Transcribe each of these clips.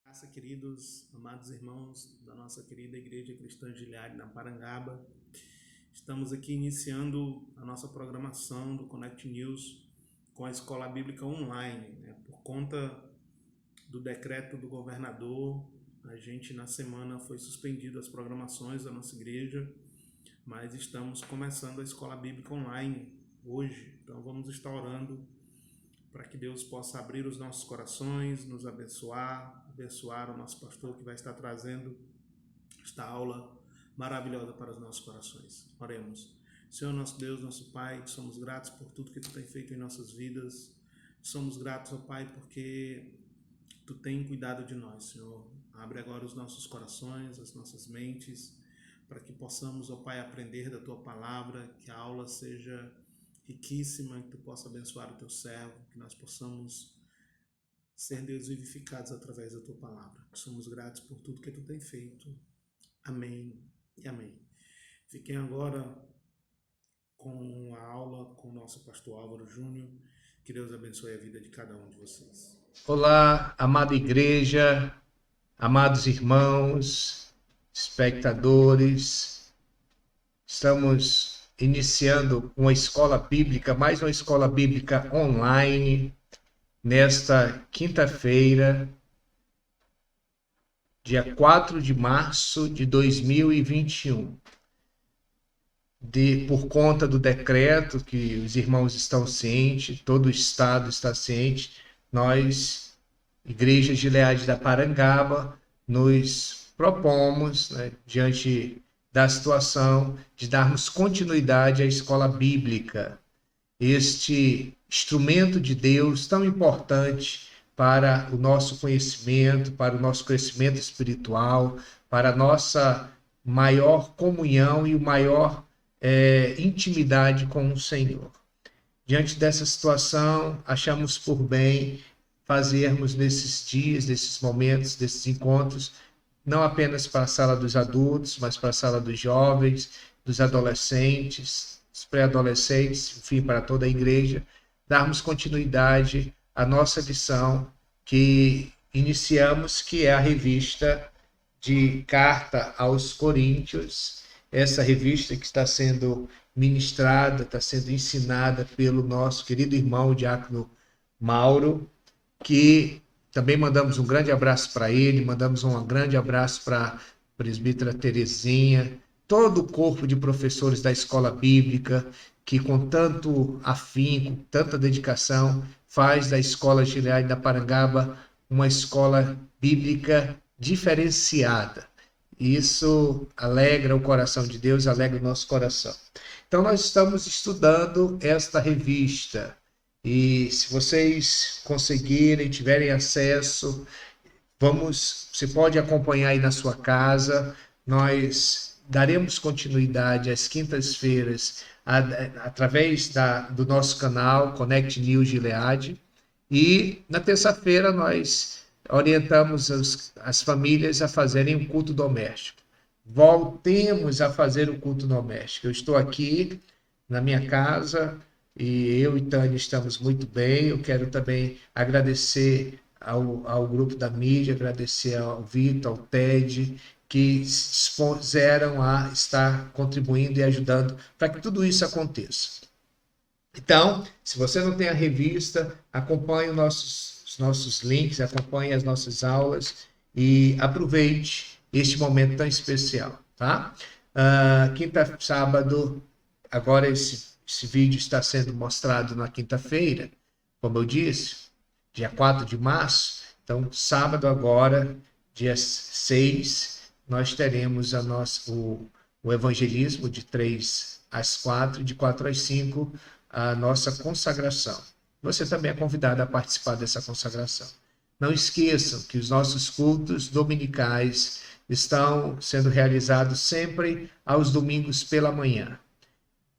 Graça, queridos, amados irmãos da nossa querida Igreja Cristã Gilead na Parangaba. Estamos aqui iniciando a nossa programação do Connect News com a Escola Bíblica Online, Por conta do decreto do governador, a gente na semana foi suspendido as programações da nossa igreja, mas estamos começando a Escola Bíblica Online hoje, então vamos estar orando para que Deus possa abrir os nossos corações, nos abençoar o nosso pastor que vai estar trazendo esta aula maravilhosa para os nossos corações. Oremos. Senhor, nosso Deus, nosso Pai, somos gratos por tudo que Tu tem feito em nossas vidas. Somos gratos, ó Pai, porque Tu tem cuidado de nós, Senhor. Abre agora os nossos corações, as nossas mentes, para que possamos, ó Pai, aprender da Tua palavra, que a aula seja riquíssima, que Tu possa abençoar o Teu servo, que nós possamos ser, Deus, vivificados através da Tua palavra. Somos gratos por tudo que Tu tem feito. Amém e amém. Fiquem agora com a aula com o nosso pastor Álvaro Júnior. Que Deus abençoe a vida de cada um de vocês. Olá, amada igreja, amados irmãos, espectadores. Estamos iniciando uma escola bíblica, mais uma escola bíblica online, nesta quinta-feira, dia 4 de março de 2021. Por conta do decreto que os irmãos estão cientes, todo o Estado está ciente, nós, Igreja Gilead da Parangaba, nos propomos, diante da situação, de darmos continuidade à escola bíblica, este instrumento de Deus tão importante para o nosso conhecimento, para o nosso crescimento espiritual, para a nossa maior comunhão e o maior intimidade com o Senhor. Diante dessa situação, achamos por bem fazermos nesses dias, nesses momentos, desses encontros, não apenas para a sala dos adultos, mas para a sala dos jovens, dos adolescentes, dos pré-adolescentes, enfim, para toda a igreja, darmos continuidade à nossa lição que iniciamos, que é a revista de Carta aos Coríntios, essa revista que está sendo ministrada, está sendo ensinada pelo nosso querido irmão, o diácono Mauro, que também mandamos um grande abraço para ele, mandamos um grande abraço para a presbítera Terezinha, todo o corpo de professores da escola bíblica, que com tanto afinco, com tanta dedicação, faz da Escola Gilead da Parangaba uma escola bíblica diferenciada. Isso alegra o coração de Deus, alegra o nosso coração. Então, nós estamos estudando esta revista. E se vocês conseguirem, tiverem acesso, você pode acompanhar aí na sua casa. Nós daremos continuidade às quintas-feiras através do nosso canal Connect News Gilead. E na terça-feira nós orientamos as famílias a fazerem um culto doméstico. Voltemos a fazer o culto doméstico. Eu estou aqui na minha casa e eu e Tânia estamos muito bem. Eu quero também agradecer ao grupo da mídia, agradecer ao Vitor, ao Ted, que se dispuseram a estar contribuindo e ajudando para que tudo isso aconteça. Então, se você não tem a revista, acompanhe os nossos links, acompanhe as nossas aulas e aproveite este momento tão especial, tá? Quinta, sábado, agora esse vídeo está sendo mostrado na quinta-feira, como eu disse, dia 4 de março. Então, sábado agora, dia 6, nós teremos o evangelismo de 3 às 4, de 4 às 5, a nossa consagração. Você também é convidado a participar dessa consagração. Não esqueçam que os nossos cultos dominicais estão sendo realizados sempre aos domingos pela manhã,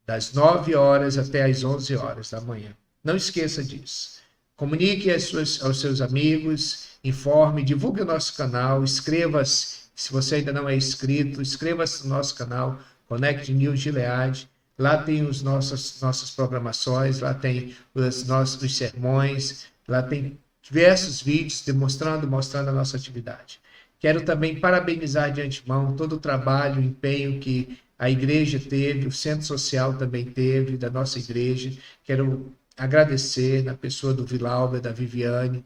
das 9 horas até as 11 horas da manhã. Não esqueça disso. Comunique aos seus amigos, informe, divulgue o nosso canal, inscreva-se. Se você ainda não é inscrito, inscreva-se no nosso canal Connect News Gilead. Lá tem nossas programações, lá tem os nossos sermões, lá tem diversos vídeos mostrando a nossa atividade. Quero também parabenizar de antemão todo o trabalho, o empenho que a igreja teve, o centro social também teve, da nossa igreja. Quero agradecer na pessoa do Vilauber, da Viviane,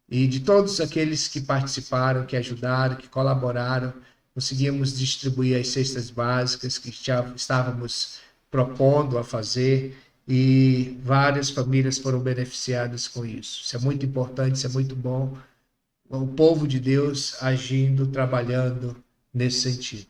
e de todos aqueles que participaram, que ajudaram, que colaboraram. Conseguimos distribuir as cestas básicas que já estávamos propondo a fazer, e várias famílias foram beneficiadas com isso. Isso é muito importante, isso é muito bom. O povo de Deus agindo, trabalhando nesse sentido.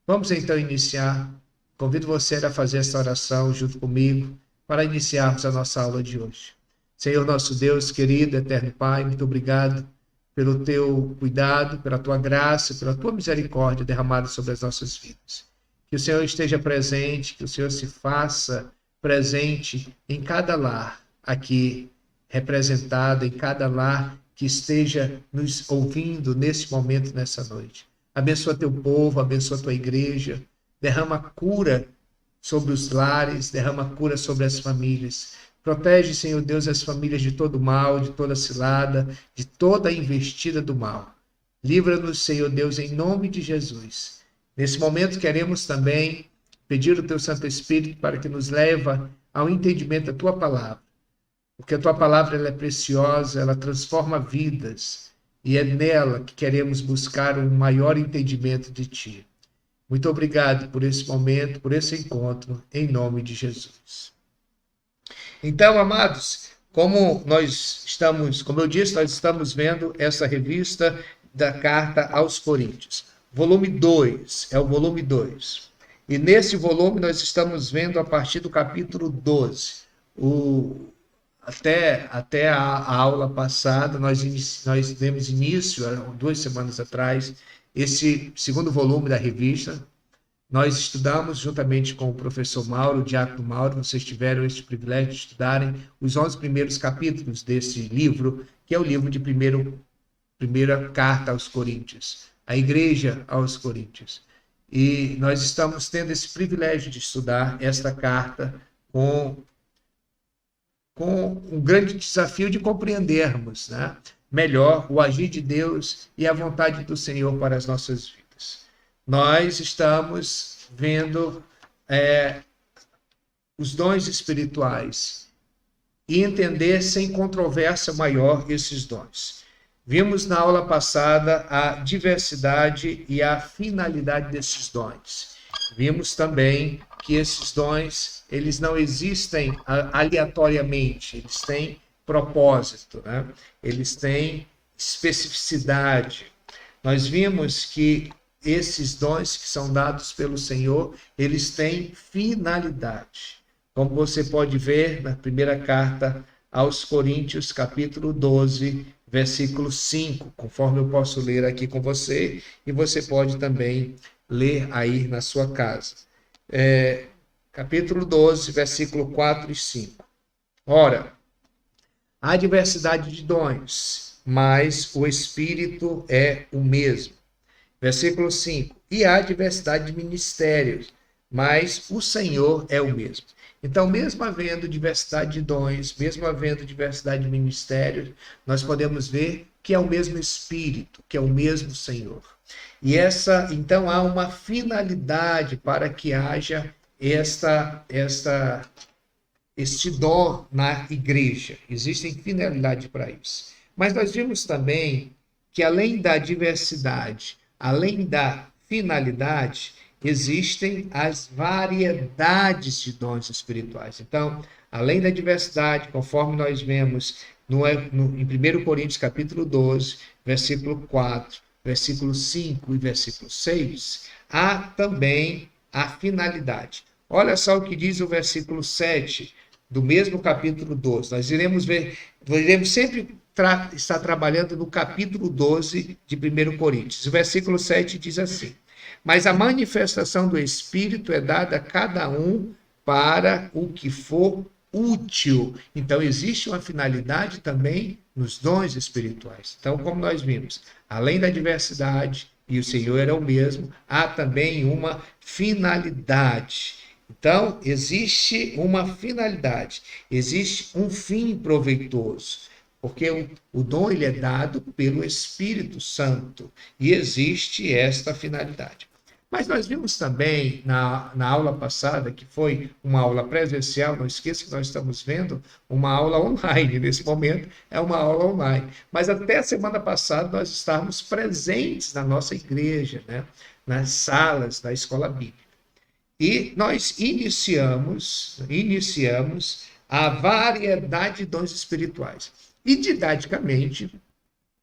Vamos então iniciar. Convido você a fazer esta oração junto comigo para iniciarmos a nossa aula de hoje. Senhor nosso Deus, querido, eterno Pai, muito obrigado pelo teu cuidado, pela tua graça, pela tua misericórdia derramada sobre as nossas vidas. Que o Senhor esteja presente, que o Senhor se faça presente em cada lar aqui representado, em cada lar que esteja nos ouvindo nesse momento, nessa noite. Abençoa teu povo, abençoa tua igreja, derrama cura sobre os lares, derrama cura sobre as famílias. Protege, Senhor Deus, as famílias de todo mal, de toda cilada, de toda investida do mal. Livra-nos, Senhor Deus, em nome de Jesus. Nesse momento queremos também pedir o teu Santo Espírito para que nos leve ao entendimento da tua palavra. Porque a tua palavra ela é preciosa, ela transforma vidas, e é nela que queremos buscar um maior entendimento de ti. Muito obrigado por esse momento, por esse encontro, em nome de Jesus. Então, amados, como eu disse, nós estamos vendo essa revista da Carta aos Coríntios. Volume 2, é o volume 2. E nesse volume nós estamos vendo a partir do capítulo 12. Até a aula passada, nós demos início, 2 semanas atrás, esse segundo volume da revista. Nós estudamos juntamente com o professor Mauro, o diácono Mauro, vocês tiveram esse privilégio de estudarem os 11 primeiros capítulos desse livro, que é o livro de primeira carta aos Coríntios, a igreja aos Coríntios. E nós estamos tendo esse privilégio de estudar esta carta com um grande desafio de compreendermos, né, melhor o agir de Deus e a vontade do Senhor para as nossas vidas. Nós estamos vendo os dons espirituais e entender sem controvérsia maior esses dons. Vimos na aula passada a diversidade e a finalidade desses dons. Vimos também que esses dons, eles não existem aleatoriamente, eles têm propósito, né? Eles têm especificidade. Nós vimos que esses dons que são dados pelo Senhor, eles têm finalidade. Como você pode ver na primeira carta aos Coríntios, capítulo 12, versículo 5, conforme eu posso ler aqui com você, e você pode também ler aí na sua casa. Capítulo 12, versículo 4 e 5. Ora, há diversidade de dons, mas o Espírito é o mesmo. Versículo 5. E há diversidade de ministérios, mas o Senhor é o mesmo. Então, mesmo havendo diversidade de dons, mesmo havendo diversidade de ministérios, nós podemos ver que é o mesmo Espírito, que é o mesmo Senhor. E então há uma finalidade para que haja este dom na igreja. Existem finalidade para isso. Mas nós vimos também que além da diversidade, além da finalidade, existem as variedades de dons espirituais. Então, além da diversidade, conforme nós vemos em 1 Coríntios capítulo 12, versículo 4, versículo 5 e versículo 6, há também a finalidade. Olha só o que diz o versículo 7 do mesmo capítulo 12. Nós iremos sempre estar trabalhando no capítulo 12 de 1 Coríntios. O versículo 7 diz assim: mas a manifestação do Espírito é dada a cada um para o que for útil. Então, existe uma finalidade também nos dons espirituais. Então, como nós vimos, além da diversidade, e o Senhor era o mesmo, há também uma finalidade. Então, existe uma finalidade, existe um fim proveitoso. porque o dom ele é dado pelo Espírito Santo e existe esta finalidade. Mas nós vimos também na aula passada, que foi uma aula presencial, não esqueça que nós estamos vendo uma aula online, nesse momento é uma aula online. Mas até a semana passada nós estávamos presentes na nossa igreja, né? Nas salas da escola bíblica. E nós iniciamos a variedade de dons espirituais. E didaticamente,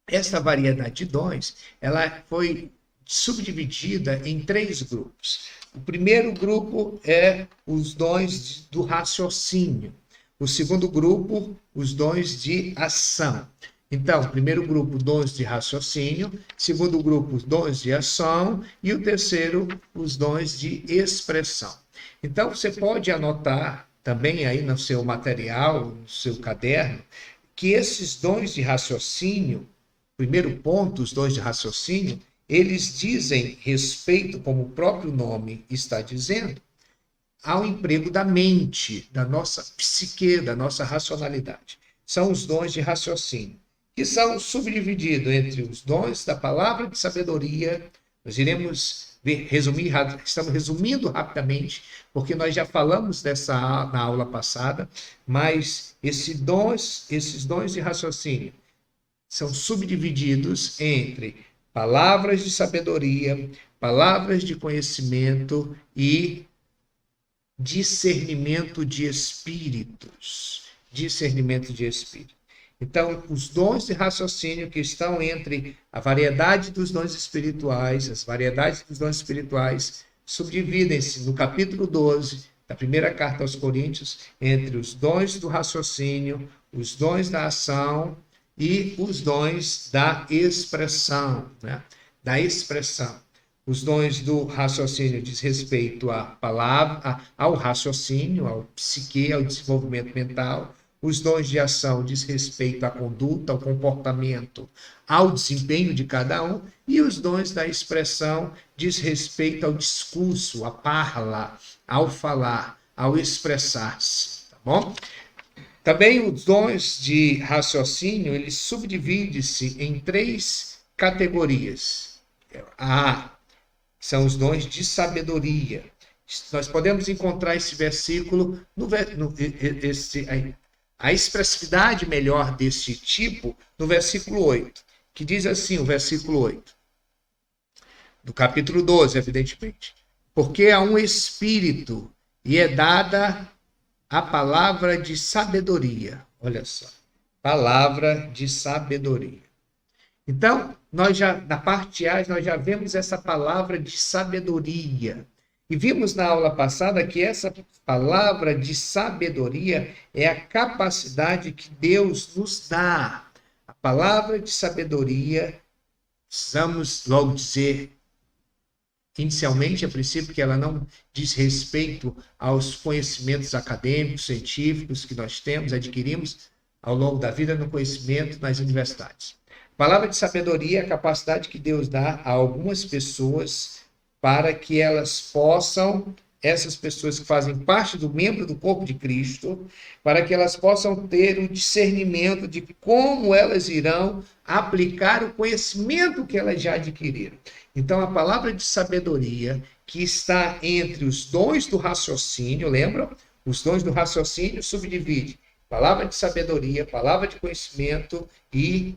essa variedade de dons, ela foi subdividida em 3 grupos. O primeiro grupo é os dons do raciocínio. O segundo grupo, os dons de ação. Então, primeiro grupo, dons de raciocínio. Segundo grupo, os dons de ação. E o terceiro, os dons de expressão. Então, você pode anotar também aí no seu material, no seu caderno, que esses dons de raciocínio, primeiro ponto, os dons de raciocínio, eles dizem respeito, como o próprio nome está dizendo, ao emprego da mente, da nossa psique, da nossa racionalidade. São os dons de raciocínio, que são subdivididos entre os dons da palavra de sabedoria. Nós iremos estamos resumindo rapidamente, porque nós já falamos na aula passada, mas esses dons de raciocínio são subdivididos entre palavras de sabedoria, palavras de conhecimento e discernimento de espíritos. Discernimento de espírito. Então, os dons de raciocínio que estão entre a variedade dos dons espirituais, as variedades dos dons espirituais, subdividem-se no capítulo 12 da primeira carta aos Coríntios, entre os dons do raciocínio, os dons da ação e os dons da expressão, né? Da expressão. Os dons do raciocínio diz respeito à palavra, ao raciocínio, ao psique, ao desenvolvimento mental. Os dons de ação diz respeito à conduta, ao comportamento, ao desempenho de cada um. E os dons da expressão diz respeito ao discurso, à parla, ao falar, ao expressar-se. Tá bom? Também os dons de raciocínio, eles subdividem-se em 3 categorias. São os dons de sabedoria. Nós podemos encontrar esse versículo, a expressividade melhor desse tipo, no versículo 8, que diz assim, o versículo 8, do capítulo 12, evidentemente. Porque há um espírito e é dada a palavra de sabedoria. Olha só, palavra de sabedoria. Então, na parte A, nós já vemos essa palavra de sabedoria. E vimos na aula passada que essa palavra de sabedoria é a capacidade que Deus nos dá. A palavra de sabedoria, precisamos logo dizer, inicialmente, a princípio, que ela não diz respeito aos conhecimentos acadêmicos, científicos que nós temos, adquirimos ao longo da vida no conhecimento nas universidades. A palavra de sabedoria é a capacidade que Deus dá a algumas pessoas para que elas possam, essas pessoas que fazem parte do membro do corpo de Cristo, para que elas possam ter o discernimento de como elas irão aplicar o conhecimento que elas já adquiriram. Então, a palavra de sabedoria, que está entre os dons do raciocínio, lembram? Os dons do raciocínio subdivide palavra de sabedoria, palavra de conhecimento e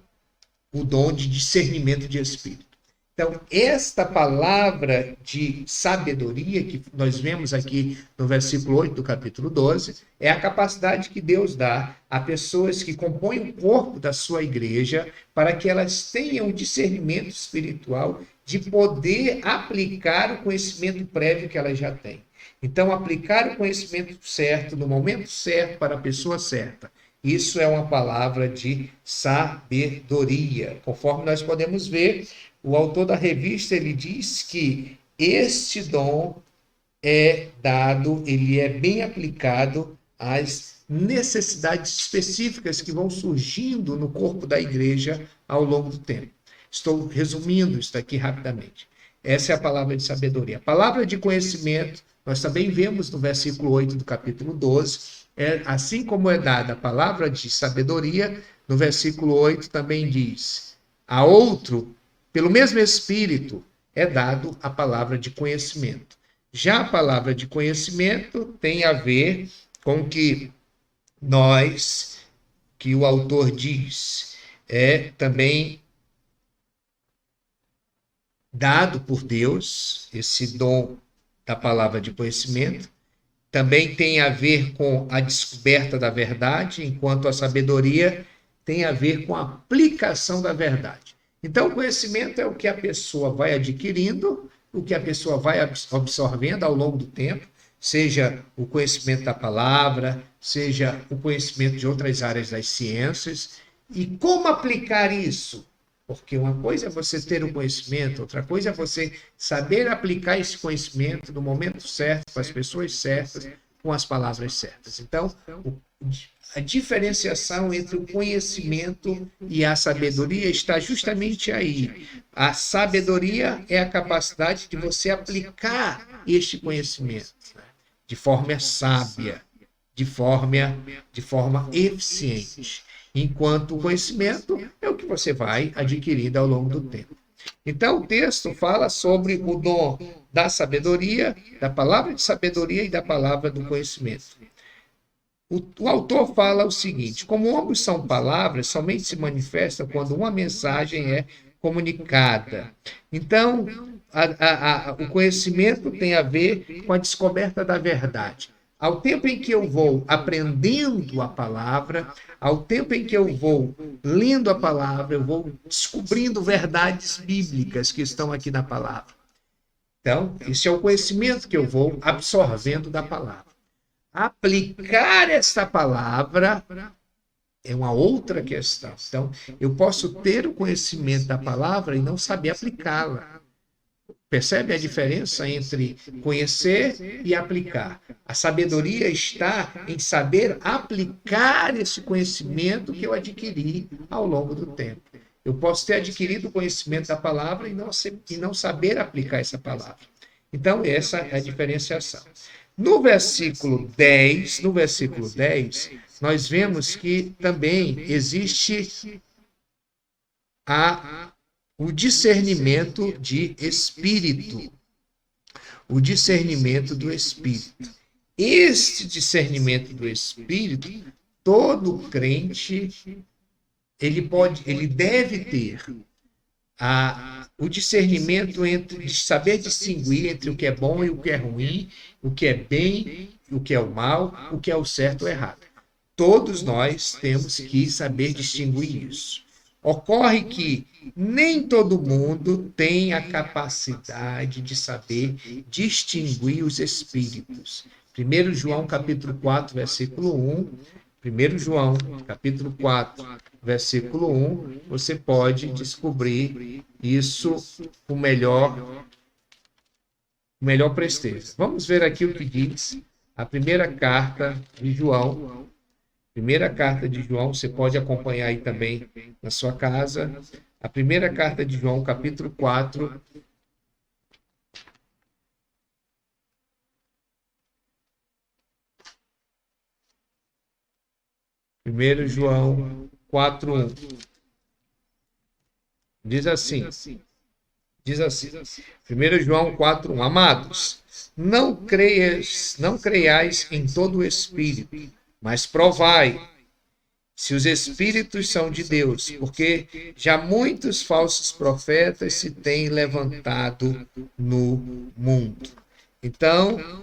o dom de discernimento de espírito. Então, esta palavra de sabedoria, que nós vemos aqui no versículo 8 do capítulo 12, é a capacidade que Deus dá a pessoas que compõem o corpo da sua igreja para que elas tenham discernimento espiritual de poder aplicar o conhecimento prévio que elas já têm. Então, aplicar o conhecimento certo, no momento certo, para a pessoa certa. Isso é uma palavra de sabedoria. Conforme nós podemos ver, o autor da revista, ele diz que este dom é dado, ele é bem aplicado às necessidades específicas que vão surgindo no corpo da igreja ao longo do tempo. Estou resumindo isso aqui rapidamente. Essa é a palavra de sabedoria. A palavra de conhecimento, nós também vemos no versículo 8 do capítulo 12, assim como é dada a palavra de sabedoria, no versículo 8 também diz: a outro, pelo mesmo Espírito, é dado a palavra de conhecimento. Já a palavra de conhecimento tem a ver com que o autor diz, é também dado por Deus, esse dom da palavra de conhecimento. Também tem a ver com a descoberta da verdade, enquanto a sabedoria tem a ver com a aplicação da verdade. Então, o conhecimento é o que a pessoa vai adquirindo, o que a pessoa vai absorvendo ao longo do tempo, seja o conhecimento da palavra, seja o conhecimento de outras áreas das ciências. E como aplicar isso? Porque uma coisa é você ter o conhecimento, outra coisa é você saber aplicar esse conhecimento no momento certo, com as pessoas certas, com as palavras certas. Então, a diferenciação entre o conhecimento e a sabedoria está justamente aí. A sabedoria é a capacidade de você aplicar este conhecimento de forma sábia, de forma eficiente. Enquanto o conhecimento é o que você vai adquirindo ao longo do tempo. Então, o texto fala sobre o dom da sabedoria, da palavra de sabedoria e da palavra do conhecimento. O autor fala o seguinte: como ambos são palavras, somente se manifesta quando uma mensagem é comunicada. Então, o conhecimento tem a ver com a descoberta da verdade. Ao tempo em que eu vou aprendendo a palavra, ao tempo em que eu vou lendo a palavra, eu vou descobrindo verdades bíblicas que estão aqui na palavra. Então, esse é o conhecimento que eu vou absorvendo da palavra. Aplicar esta palavra é uma outra questão. Então, eu posso ter o conhecimento da palavra e não saber aplicá-la. Percebe a diferença entre conhecer e aplicar? A sabedoria está em saber aplicar esse conhecimento que eu adquiri ao longo do tempo. Eu posso ter adquirido o conhecimento da palavra e não saber aplicar essa palavra. Então, essa é a diferenciação. No versículo 10, nós vemos que também existe o discernimento de espírito. O discernimento do espírito. Este discernimento do espírito, todo crente, ele deve ter o discernimento de saber distinguir entre o que é bom e o que é ruim, o que é bem, o que é o mal, o que é o certo ou errado. Todos nós temos que saber distinguir isso. Ocorre que nem todo mundo tem a capacidade de saber distinguir os espíritos. 1 João capítulo 4, versículo 1. 1 João capítulo 4, versículo 1, você pode descobrir isso com melhor presteza. Vamos ver aqui o que diz a primeira carta de João. Primeira carta de João, você pode acompanhar aí também na sua casa. A primeira carta de João, capítulo 4. Primeiro João 4:1. Diz assim. 1 João 4:1. Amados, não creiais em todo o espírito, mas provai se os espíritos são de Deus, porque já muitos falsos profetas se têm levantado no mundo. Então,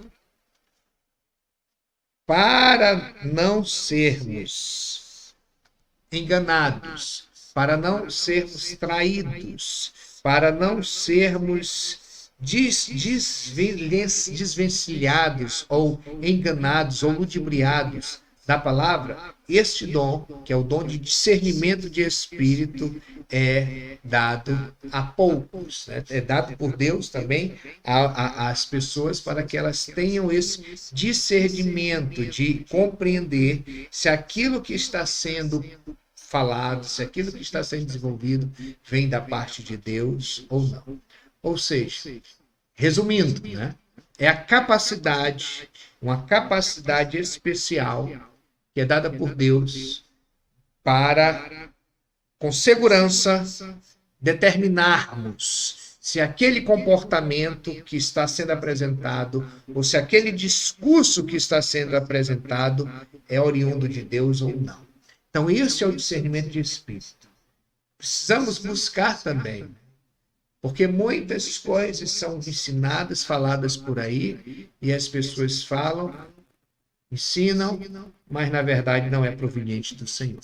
para não sermos enganados, para não sermos traídos, para não sermos desvencilhados ou enganados ou ludibriados da palavra, este dom, que é o dom de discernimento de espírito, é dado a poucos, né? É dado por Deus também às pessoas para que elas tenham esse discernimento de compreender se aquilo que está sendo falado, se aquilo que está sendo desenvolvido vem da parte de Deus ou não. Ou seja, resumindo, né? É a capacidade, uma capacidade especial que é dada por Deus para, com segurança, determinarmos se aquele comportamento que está sendo apresentado, ou se aquele discurso que está sendo apresentado é oriundo de Deus ou não. Então, esse é o discernimento de espírito. Precisamos buscar também, porque muitas coisas são ensinadas, faladas por aí, e as pessoas falam, ensinam, mas na verdade não é proveniente do Senhor.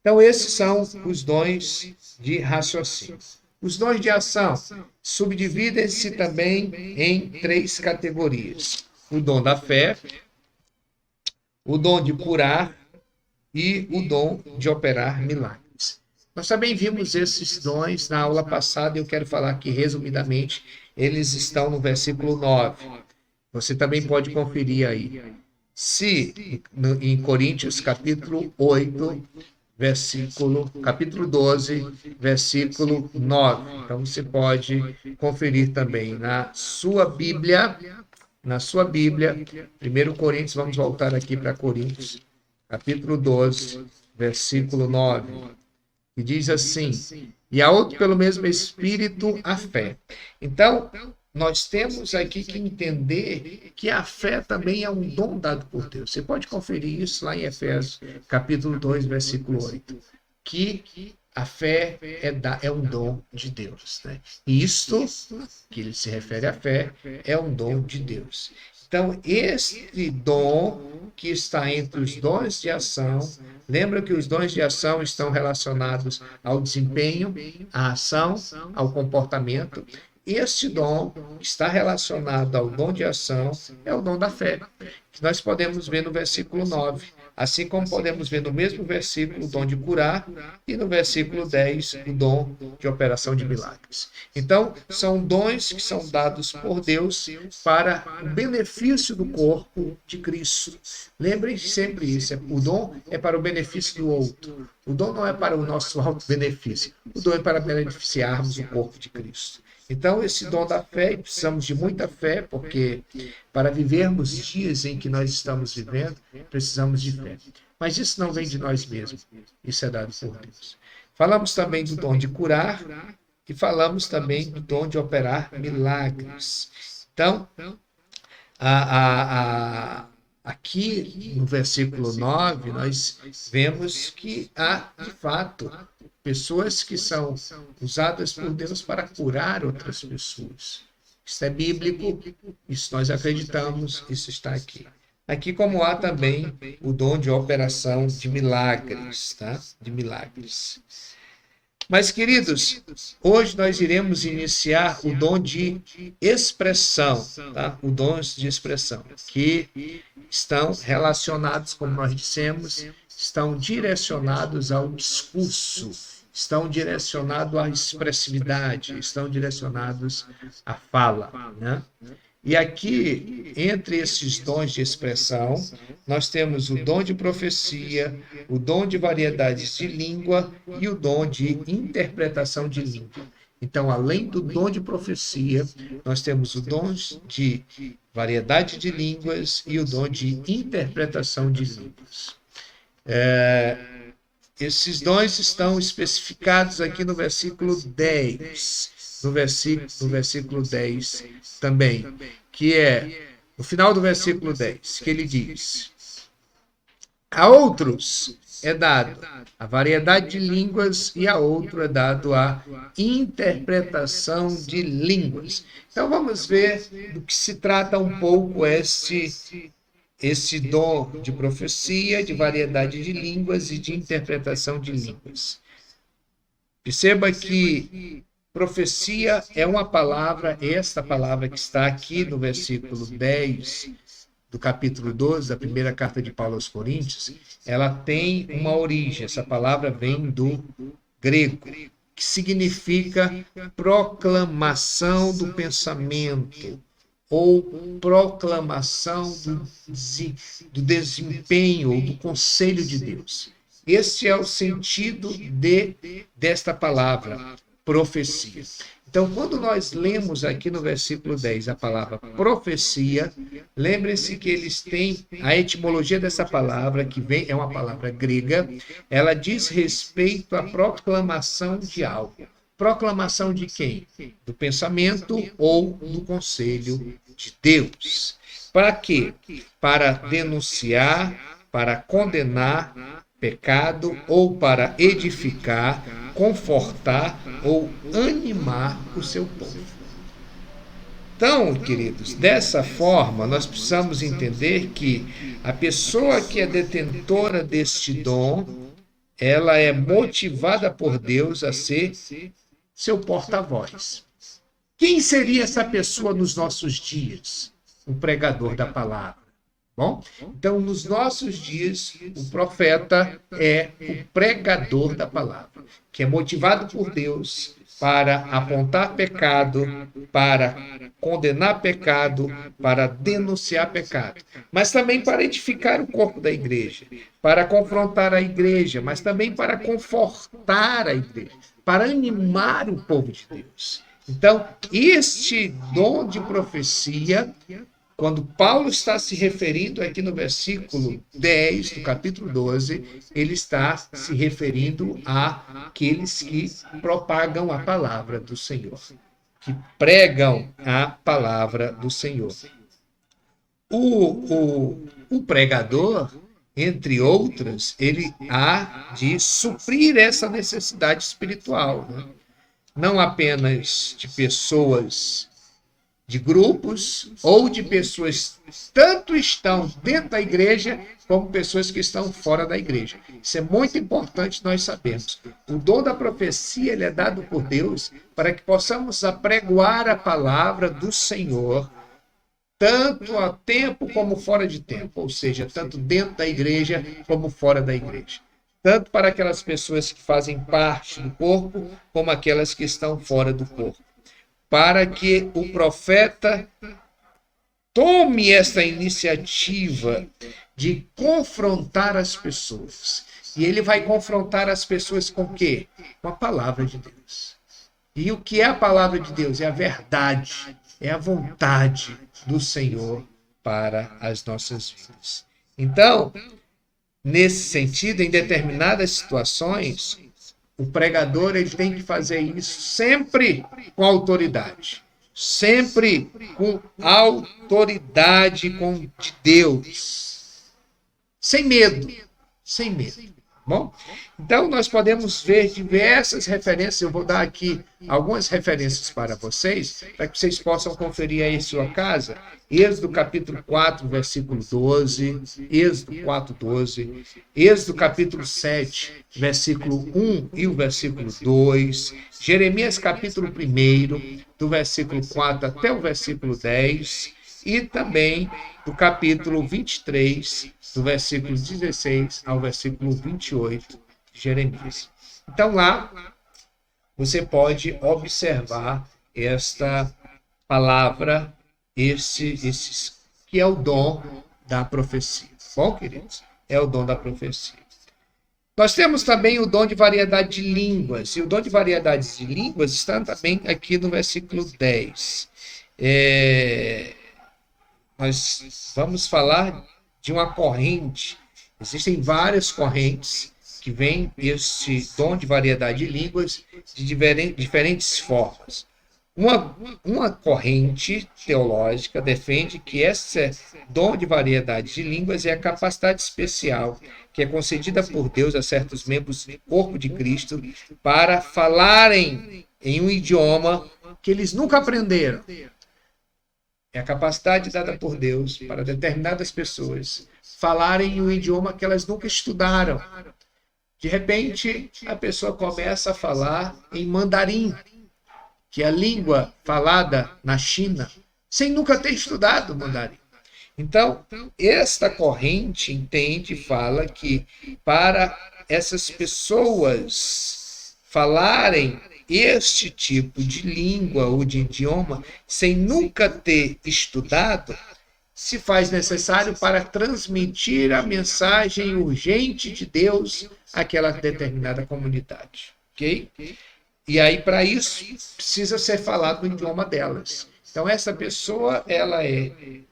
Então, esses são os dons de raciocínio. Os dons de ação subdividem-se também em 3 categorias: o dom da fé, o dom de curar e o dom de operar milagres. Nós também vimos esses dons na aula passada e eu quero falar aqui resumidamente, eles estão no versículo 9. Você também pode conferir aí. Se em Coríntios capítulo 8, capítulo 12, versículo 9. Então você pode conferir também na sua Bíblia, 1 Coríntios, vamos voltar aqui para Coríntios, capítulo 12, versículo 9, que diz assim: e a outro pelo mesmo Espírito a fé. Então, nós temos aqui que entender que a fé também é um dom dado por Deus. Você pode conferir isso lá em Efésios, capítulo 2, versículo 8. Que a fé é um dom de Deus. Né? E isto, que ele se refere à fé, é um dom de Deus. Então, este dom que está entre os dons de ação, lembra que os dons de ação estão relacionados ao desempenho, à ação, ao comportamento. Este dom que está relacionado ao dom de ação é o dom da fé, que nós podemos ver no versículo 9, assim como podemos ver no mesmo versículo o dom de curar e no versículo 10 o dom de operação de milagres. Então, são dons que são dados por Deus para o benefício do corpo de Cristo. Lembrem sempre isso, o dom é para o benefício do outro. O dom não é para o nosso auto-benefício, o dom é para beneficiarmos o corpo de Cristo. Então, esse dom da fé, precisamos de muita fé, porque para vivermos dias em que nós estamos vivendo, precisamos de fé. Mas isso não vem de nós mesmos, isso é dado por Deus. Falamos também do dom de curar e falamos também do dom de operar milagres. Então, aqui no versículo 9, nós vemos que há, de fato, pessoas que são usadas por Deus para curar outras pessoas. Isso é bíblico, isso nós acreditamos, isso está aqui. Aqui como há também o dom de operação de milagres, tá? De milagres. Mas, queridos, hoje nós iremos iniciar o dom de expressão, tá? O dons de expressão, que estão relacionados, como nós dissemos, estão direcionados ao discurso, estão direcionados à expressividade, estão direcionados à fala, né? E aqui, entre esses dons de expressão, nós temos o dom de profecia, o dom de variedades de língua e o dom de interpretação de língua. Então, além do dom de profecia, nós temos o dom de variedade de línguas e o dom de interpretação de línguas. Esses dons estão especificados aqui no versículo 10. No versículo 10 também, que é no final do versículo 10, que ele diz: a outros é dado a variedade de línguas e a outro é dado a interpretação de línguas. Então vamos ver do que se trata um pouco esse dom de profecia, de variedade de línguas e de interpretação de línguas. Perceba que profecia é uma palavra, esta palavra que está aqui no versículo 10 do capítulo 12 da primeira carta de Paulo aos Coríntios, ela tem uma origem, essa palavra vem do grego, que significa proclamação do pensamento, ou proclamação do desempenho, ou do conselho de Deus. Este é o sentido desta palavra, profecia. Então, quando nós lemos aqui no versículo 10 a palavra profecia, lembre-se que eles têm a etimologia dessa palavra, que vem, é uma palavra grega, ela diz respeito à proclamação de algo. Proclamação de quem? Do pensamento ou do conselho de Deus. Para quê? Para denunciar, para condenar pecado ou para edificar, confortar ou animar o seu povo. Então, queridos, dessa forma, nós precisamos entender que a pessoa que é detentora deste dom, ela é motivada por Deus a ser seu porta-voz. Quem seria essa pessoa nos nossos dias? O pregador da palavra. Bom, então, nos nossos dias, o profeta é o pregador da palavra, que é motivado por Deus para apontar pecado, para condenar pecado, para denunciar pecado, mas também para edificar o corpo da igreja, para confrontar a igreja, mas também para confortar a igreja, para animar o povo de Deus. Então, este dom de profecia, quando Paulo está se referindo aqui no versículo 10 do capítulo 12, ele está se referindo àqueles que propagam a palavra do Senhor, que pregam a palavra do Senhor. O pregador, entre outras, ele há de suprir essa necessidade espiritual, né? Não apenas de pessoas, de grupos ou de pessoas tanto estão dentro da igreja como pessoas que estão fora da igreja. Isso é muito importante nós sabermos. O dom da profecia ele é dado por Deus para que possamos apregoar a palavra do Senhor tanto a tempo como fora de tempo, ou seja, tanto dentro da igreja como fora da igreja. Tanto para aquelas pessoas que fazem parte do corpo como aquelas que estão fora do corpo. Para que o profeta tome essa iniciativa de confrontar as pessoas. E ele vai confrontar as pessoas com o quê? Com a palavra de Deus. E o que é a palavra de Deus? É a verdade, é a vontade do Senhor para as nossas vidas. Então, nesse sentido, em determinadas situações, o pregador ele tem que fazer isso sempre com autoridade. Sempre com autoridade de Deus. Sem medo. Sem medo. Bom? Então, nós podemos ver diversas referências. Eu vou dar aqui algumas referências para vocês, para que vocês possam conferir aí em sua casa. Êxodo capítulo 4, versículo 12. Êxodo 4, 12. Êxodo capítulo 7, versículo 1 e o versículo 2. Jeremias capítulo 1, do versículo 4 até o versículo 10. E também do capítulo 23, do versículo 16 ao versículo 28 de Jeremias. Então, lá, você pode observar esta palavra, que é o dom da profecia. Bom, queridos? É o dom da profecia. Nós temos também o dom de variedade de línguas. E o dom de variedade de línguas está também aqui no versículo 10. Nós vamos falar de uma corrente. Existem várias correntes que vêm este dom de variedade de línguas de diferentes formas. Uma corrente teológica defende que esse dom de variedade de línguas é a capacidade especial que é concedida por Deus a certos membros do corpo de Cristo para falarem em um idioma que eles nunca aprenderam. É a capacidade dada por Deus para determinadas pessoas falarem em um idioma que elas nunca estudaram. De repente, a pessoa começa a falar em mandarim, que é a língua falada na China, sem nunca ter estudado mandarim. Então, esta corrente entende e fala que para essas pessoas falarem este tipo de língua ou de idioma, sem nunca ter estudado, se faz necessário para transmitir a mensagem urgente de Deus àquela determinada comunidade. Ok? E aí, para isso, precisa ser falado no idioma delas. Então, essa pessoa, ela é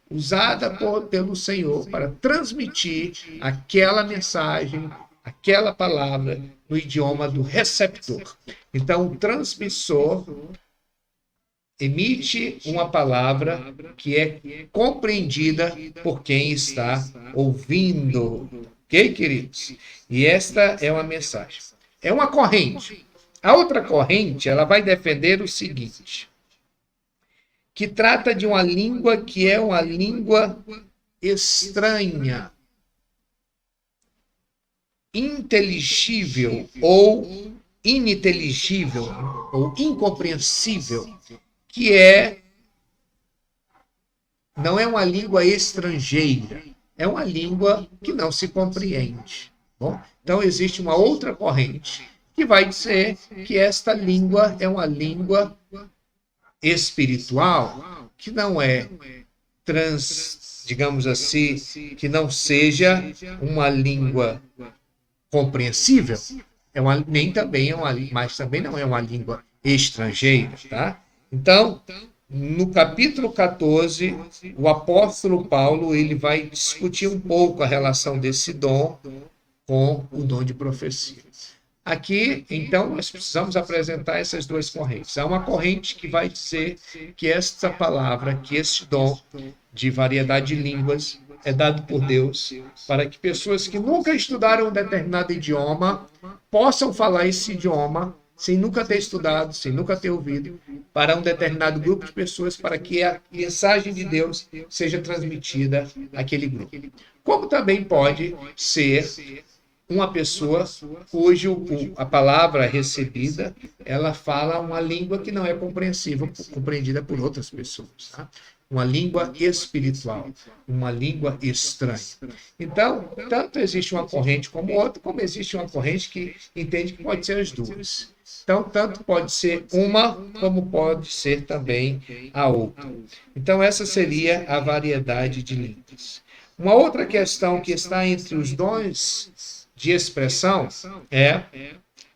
usada pelo Senhor para transmitir aquela mensagem, aquela palavra no idioma do receptor. Então, o transmissor emite uma palavra que é compreendida por quem está ouvindo. Ok, queridos? E esta é uma mensagem. É uma corrente. A outra corrente, ela vai defender o seguinte, que trata de uma língua que é uma língua estranha, inteligível ou ininteligível ou incompreensível, que não é uma língua estrangeira, é uma língua que não se compreende. Bom, então existe uma outra corrente que vai dizer que esta língua é uma língua espiritual, que não é digamos assim, que não seja uma língua compreensível, nem também mas também não é uma língua estrangeira, tá? Então, no capítulo 14, o apóstolo Paulo ele vai discutir um pouco a relação desse dom com o dom de profecia. Aqui, então, nós precisamos apresentar essas duas correntes. Há uma corrente que vai dizer que esta palavra, que este dom de variedade de línguas é dado por Deus para que pessoas que nunca estudaram um determinado idioma possam falar esse idioma sem nunca ter estudado, sem nunca ter ouvido, para um determinado grupo de pessoas, para que a mensagem de Deus seja transmitida àquele grupo. Como também pode ser uma pessoa a palavra recebida, ela fala uma língua que não é compreendida por outras pessoas. Tá? Uma língua espiritual, uma língua estranha. Então, tanto existe uma corrente como outra, como existe uma corrente que entende que pode ser as duas. Então, tanto pode ser uma, como pode ser também a outra. Então, essa seria a variedade de línguas. Uma outra questão que está entre os dons de expressão é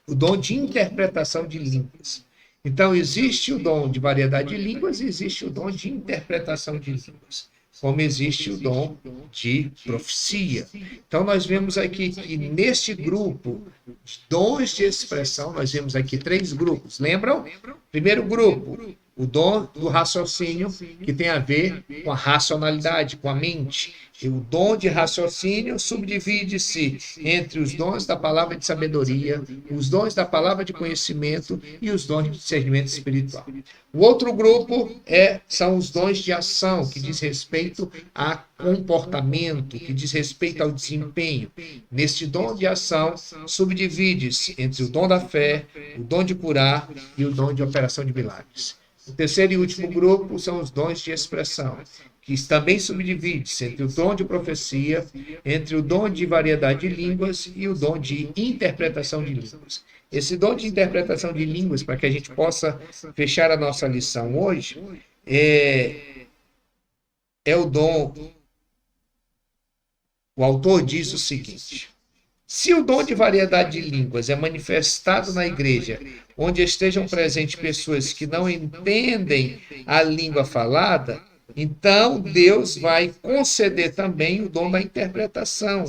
o dom de interpretação de línguas. Então, existe o dom de variedade de línguas e existe o dom de interpretação de línguas, como existe o dom de profecia. Então, nós vemos aqui que neste grupo de dons de expressão, nós vemos aqui 3 grupos. Lembram? Primeiro grupo, o dom do raciocínio, que tem a ver com a racionalidade, com a mente. E o dom de raciocínio subdivide-se entre os dons da palavra de sabedoria, os dons da palavra de conhecimento e os dons de discernimento espiritual. O outro grupo são os dons de ação, que diz respeito a comportamento, que diz respeito ao desempenho. Neste dom de ação, subdivide-se entre o dom da fé, o dom de curar e o dom de operação de milagres. O terceiro e último grupo são os dons de expressão, que também subdivide-se entre o dom de profecia, entre o dom de variedade de línguas e o dom de interpretação de línguas. Esse dom de interpretação de línguas, para que a gente possa fechar a nossa lição hoje, é o dom. O autor diz o seguinte: se o dom de variedade de línguas é manifestado na igreja, onde estejam presentes pessoas que não entendem a língua falada, então Deus vai conceder também o dom da interpretação,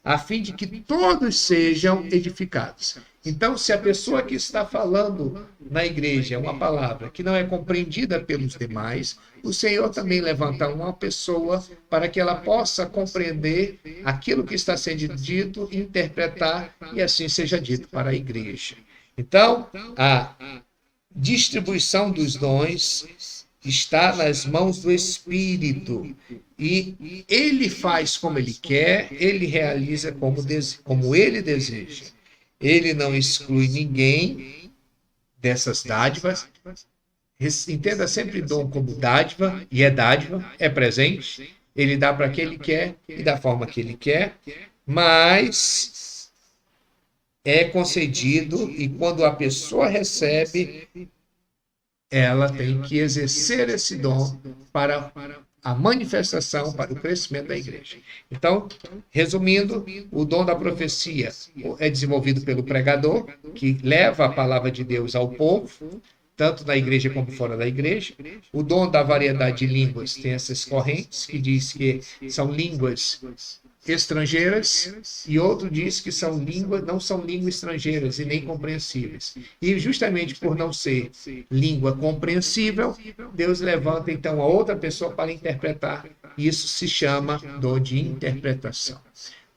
a fim de que todos sejam edificados. Então, se a pessoa que está falando na igreja uma palavra que não é compreendida pelos demais, o Senhor também levanta uma pessoa para que ela possa compreender aquilo que está sendo dito, interpretar e assim seja dito para a igreja. Então, a distribuição dos dons está nas mãos do Espírito. E ele faz como ele quer, ele realiza como ele deseja. Ele não exclui ninguém dessas dádivas. Entenda sempre dom como dádiva, e é dádiva, é presente. Ele dá para quem ele quer e da forma que ele quer, mas é concedido e quando a pessoa recebe, ela tem que exercer esse dom para a manifestação para o crescimento da igreja. Então, resumindo, o dom da profecia é desenvolvido pelo pregador, que leva a palavra de Deus ao povo, tanto na igreja como fora da igreja. O dom da variedade de línguas tem essas correntes, que diz que são línguas estrangeiras, e outro diz que não são línguas estrangeiras e nem compreensíveis. E justamente por não ser língua compreensível, Deus levanta então a outra pessoa para interpretar. Isso se chama dom de interpretação.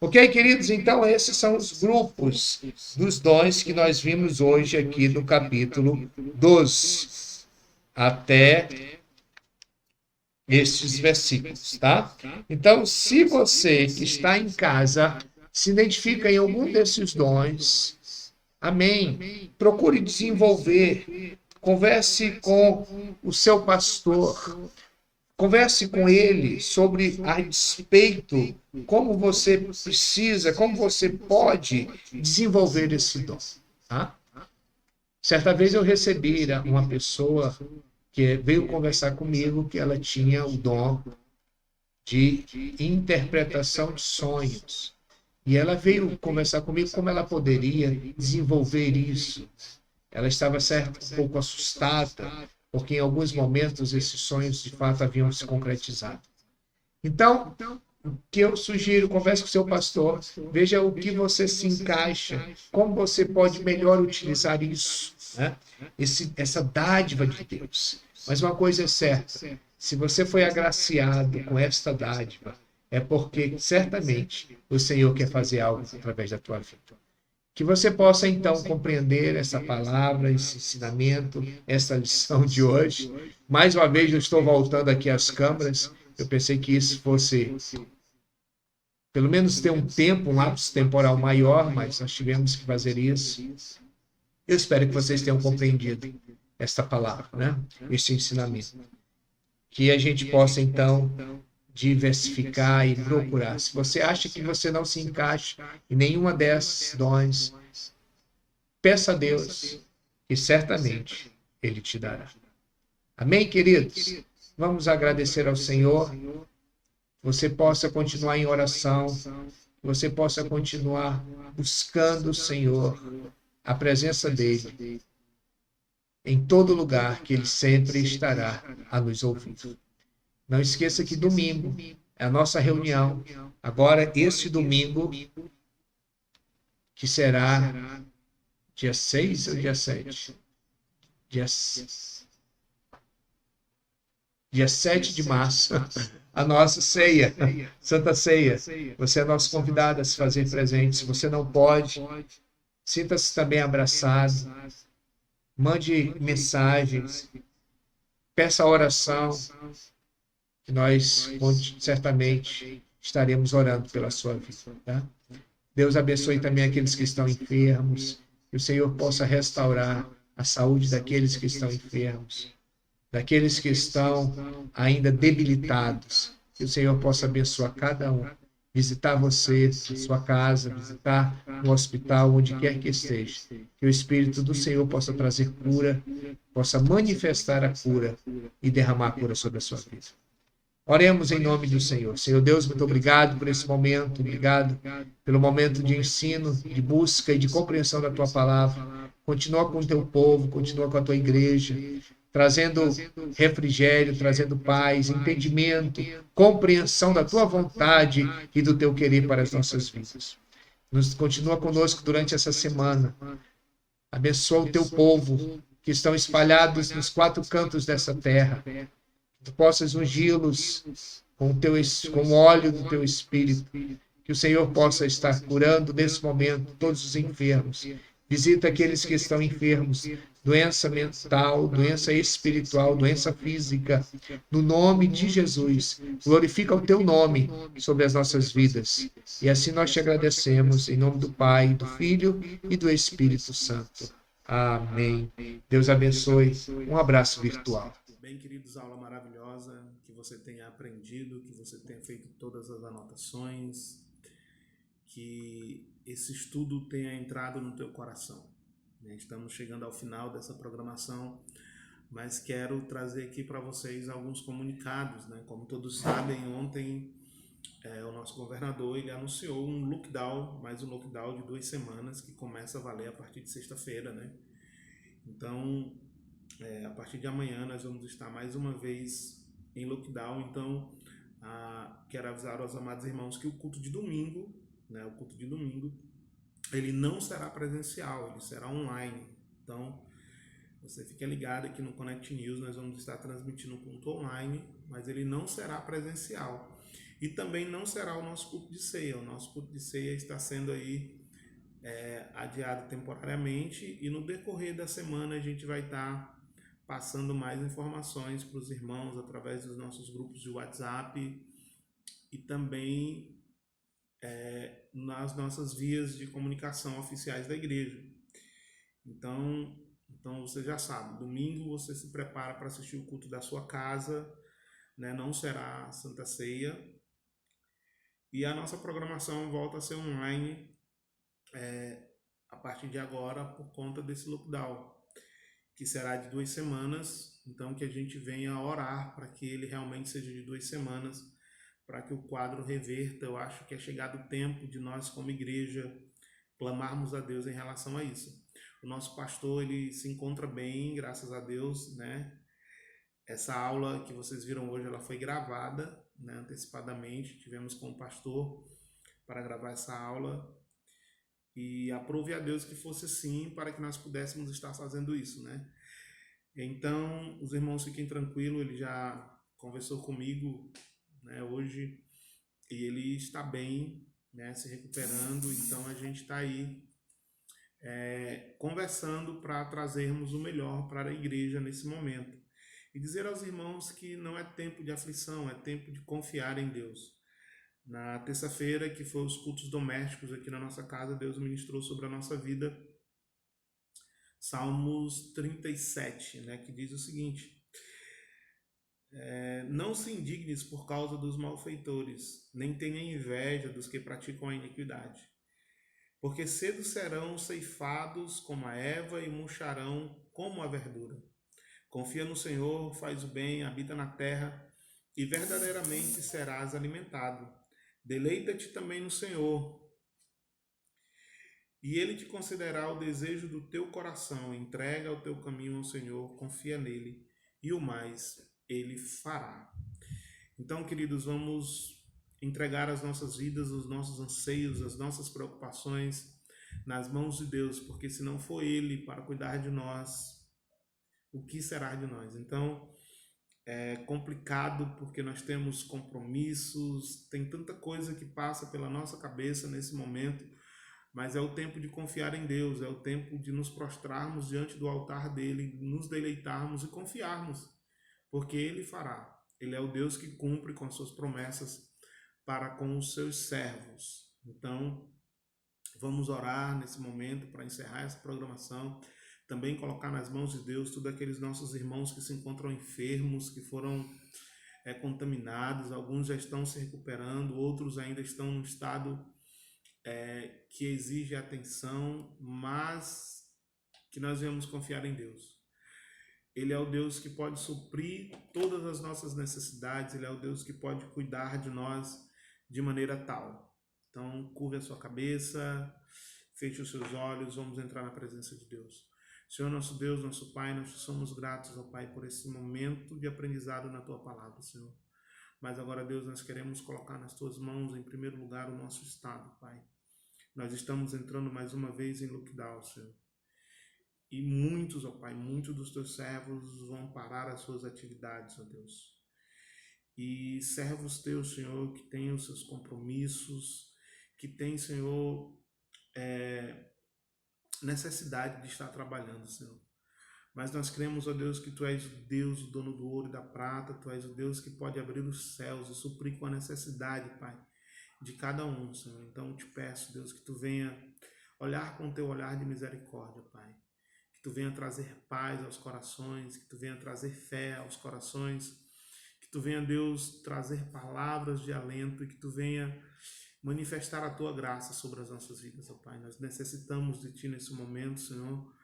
Ok, queridos? Então, esses são os grupos dos dons que nós vimos hoje aqui no capítulo 12, até estes versículos, tá? Então, se você que está em casa se identifica em algum desses dons, amém, procure desenvolver, converse com o seu pastor, converse com ele sobre a respeito como você precisa, como você pode desenvolver esse dom, tá? Certa vez eu recebi uma pessoa que veio conversar comigo que ela tinha o dom de interpretação de sonhos. E ela veio conversar comigo como ela poderia desenvolver isso. Ela estava, certo, um pouco assustada, porque em alguns momentos esses sonhos de fato haviam se concretizado. Então, o que eu sugiro, converse com o seu pastor, veja o que você se encaixa, como você pode melhor utilizar isso, né? Essa dádiva de Deus. Mas uma coisa é certa, se você foi agraciado com esta dádiva, é porque certamente o Senhor quer fazer algo através da tua vida. Que você possa então compreender essa palavra, esse ensinamento, essa lição de hoje. Mais uma vez eu estou voltando aqui às câmaras. Eu pensei que isso fosse pelo menos ter um tempo, um lapso temporal maior, mas nós tivemos que fazer isso. Eu espero que vocês tenham compreendido esta palavra, né? Este ensinamento. Que a gente possa, então, diversificar e procurar. Se você acha que você não se encaixa em nenhuma dessas dons, peça a Deus e certamente Ele te dará. Amém, queridos? Vamos agradecer ao Senhor. Você possa continuar em oração, você possa continuar buscando o Senhor, a presença dEle, em todo lugar que Ele sempre estará a nos ouvir. Não esqueça que domingo é a nossa reunião. Agora, este domingo, que será dia 6 ou dia 7? Dia 7 de março, a nossa ceia, Santa Ceia. Você é nosso convidado a se fazer presente. Se você não pode, sinta-se também abraçado. Mande mensagens, peça oração, que nós certamente estaremos orando pela sua vida. Tá? Deus abençoe também aqueles que estão enfermos, que o Senhor possa restaurar a saúde daqueles que estão enfermos, daqueles que estão ainda debilitados, que o Senhor possa abençoar cada um, visitar você, sua casa, visitar no hospital, onde quer que esteja, que o Espírito do Senhor possa trazer cura, possa manifestar a cura e derramar a cura sobre a sua vida. Oremos em nome do Senhor. Senhor Deus, muito obrigado por esse momento, obrigado pelo momento de ensino, de busca e de compreensão da tua palavra. Continua com o teu povo, continua com a tua igreja, trazendo refrigério, trazendo paz, entendimento, compreensão da tua vontade e do teu querer para as nossas vidas. Continua conosco durante essa semana. Abençoa o teu povo que estão espalhados nos 4 cantos dessa terra. Tu possas ungi-los com o óleo do teu Espírito, que o Senhor possa estar curando nesse momento todos os enfermos. Visita aqueles que estão enfermos, doença mental, doença espiritual, doença física, no nome de Jesus. Glorifica o teu nome sobre as nossas vidas. E assim nós te agradecemos, em nome do Pai, do Filho e do Espírito Santo. Amém. Deus abençoe. Um abraço virtual. Bem, queridos, aula maravilhosa, que você tenha aprendido, que você tenha feito todas as anotações, que esse estudo tenha entrado no teu coração. Estamos chegando ao final dessa programação, mas quero trazer aqui para vocês alguns comunicados, né? Como todos sabem, ontem o nosso governador ele anunciou um lockdown, mais um lockdown de 2 semanas que começa a valer a partir de sexta-feira, né? Então, a partir de amanhã nós vamos estar mais uma vez em lockdown. Então, quero avisar aos amados irmãos que o culto de domingo, né? O culto de domingo, ele não será presencial, ele será online. Então, você fica ligado aqui no Connect News, nós vamos estar transmitindo o culto online, mas ele não será presencial. E também não será o nosso culto de ceia. O nosso culto de ceia está sendo aí adiado temporariamente, e no decorrer da semana a gente vai estar passando mais informações para os irmãos através dos nossos grupos de WhatsApp e também nas nossas vias de comunicação oficiais da igreja. Então você já sabe, domingo você se prepara para assistir o culto da sua casa, né? Não será Santa Ceia. E a nossa programação volta a ser online a partir de agora por conta desse lockdown, que será de 2 semanas. Então que a gente venha orar para que ele realmente seja de 2 semanas, para que o quadro reverta. Eu acho que é chegado o tempo de nós como igreja clamarmos a Deus em relação a isso. O nosso pastor ele se encontra bem, graças a Deus, né? Essa aula que vocês viram hoje, ela foi gravada, né, antecipadamente. Tivemos com o pastor para gravar essa aula e aprove a Deus que fosse assim, para que nós pudéssemos estar fazendo isso, né? Então, os irmãos fiquem tranquilos, ele já conversou comigo, né, hoje, e ele está bem, né, se recuperando. Então a gente está aí conversando para trazermos o melhor para a igreja nesse momento. E dizer aos irmãos que não é tempo de aflição, é tempo de confiar em Deus. Na terça-feira, que foi os cultos domésticos aqui na nossa casa, Deus ministrou sobre a nossa vida Salmos 37, né, que diz o seguinte: não se indignes por causa dos malfeitores, nem tenha inveja dos que praticam a iniquidade. Porque cedo serão ceifados como a erva e murcharão como a verdura. Confia no Senhor, faz o bem, habita na terra, e verdadeiramente serás alimentado. Deleita-te também no Senhor, e Ele te concederá o desejo do teu coração. Entrega o teu caminho ao Senhor, confia nele, e o mais Ele fará. Então, queridos, vamos entregar as nossas vidas, os nossos anseios, as nossas preocupações nas mãos de Deus, porque se não for Ele para cuidar de nós, o que será de nós? Então, é complicado porque nós temos compromissos, tem tanta coisa que passa pela nossa cabeça nesse momento, mas é o tempo de confiar em Deus, é o tempo de nos prostrarmos diante do altar dele, nos deleitarmos e confiarmos, porque Ele fará. Ele é o Deus que cumpre com as suas promessas para com os seus servos. Então, vamos orar nesse momento para encerrar essa programação. Também colocar nas mãos de Deus todos aqueles nossos irmãos que se encontram enfermos, que foram contaminados. Alguns já estão se recuperando, outros ainda estão num estado que exige atenção, mas que nós devemos confiar em Deus. Ele é o Deus que pode suprir todas as nossas necessidades, Ele é o Deus que pode cuidar de nós de maneira tal. Então, curve a sua cabeça, feche os seus olhos, vamos entrar na presença de Deus. Senhor, nosso Deus, nosso Pai, nós te somos gratos, ó Pai, por esse momento de aprendizado na Tua Palavra, Senhor. Mas agora, Deus, nós queremos colocar nas Tuas mãos, em primeiro lugar, o nosso estado, Pai. Nós estamos entrando mais uma vez em lockdown, Senhor. E muitos, ó Pai, muitos dos Teus servos vão parar as suas atividades, ó Deus. E servos Teus, Senhor, que têm os seus compromissos, que têm, Senhor, necessidade de estar trabalhando, Senhor. Mas nós cremos, ó Deus, que Tu és o Deus, o dono do ouro e da prata, Tu és o Deus que pode abrir os céus e suprir com a necessidade, Pai, de cada um, Senhor. Então eu te peço, Deus, que Tu venha olhar com o Teu olhar de misericórdia, Pai. Que Tu venha trazer paz aos corações, que Tu venha trazer fé aos corações, que Tu venha, Deus, trazer palavras de alento e que Tu venha manifestar a Tua graça sobre as nossas vidas, ó Pai. Nós necessitamos de Ti nesse momento, Senhor.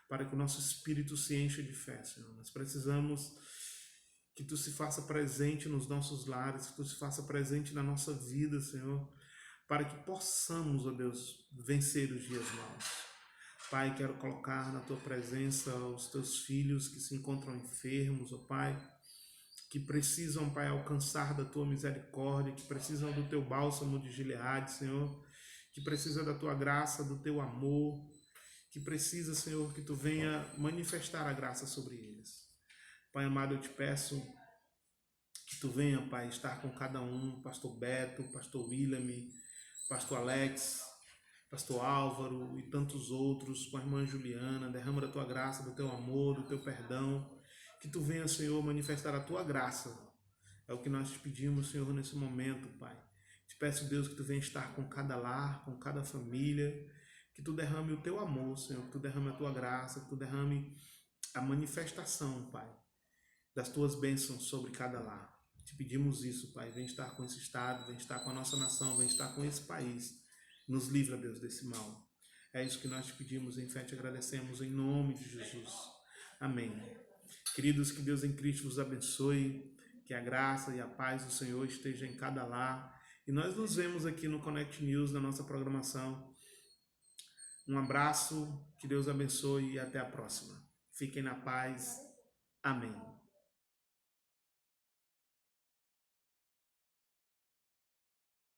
para que o nosso espírito se encha de fé, Senhor. Nós precisamos que Tu se faça presente nos nossos lares, que Tu se faça presente na nossa vida, Senhor, para que possamos, ó Deus, vencer os dias maus. Pai, quero colocar na Tua presença os Teus filhos que se encontram enfermos, ó Pai, que precisam, Pai, alcançar da Tua misericórdia, que precisam do Teu bálsamo de Gileade, Senhor, que precisa da Tua graça, do Teu amor, que precisa, Senhor, que Tu venha manifestar a graça sobre eles. Pai amado, eu te peço que Tu venha, Pai, estar com cada um, Pastor Beto, Pastor William, Pastor Alex, Pastor Álvaro e tantos outros, com a irmã Juliana. Derrama da Tua graça, do Teu amor, do Teu perdão. Que Tu venha, Senhor, manifestar a Tua graça. É o que nós te pedimos, Senhor, nesse momento, Pai. Te peço, Deus, que Tu venha estar com cada lar, com cada família. Que Tu derrame o Teu amor, Senhor. Que Tu derrame a Tua graça. Que Tu derrame a manifestação, Pai, das Tuas bênçãos sobre cada lar. Te pedimos isso, Pai. Vem estar com esse estado, vem estar com a nossa nação, vem estar com esse país. Nos livra, Deus, desse mal. É isso que nós te pedimos, em fé te agradecemos, em nome de Jesus. Amém. Queridos, que Deus em Cristo vos abençoe, que a graça e a paz do Senhor esteja em cada lar. E nós nos vemos aqui no Connect News, na nossa programação. Um abraço, que Deus abençoe e até a próxima. Fiquem na paz. Amém.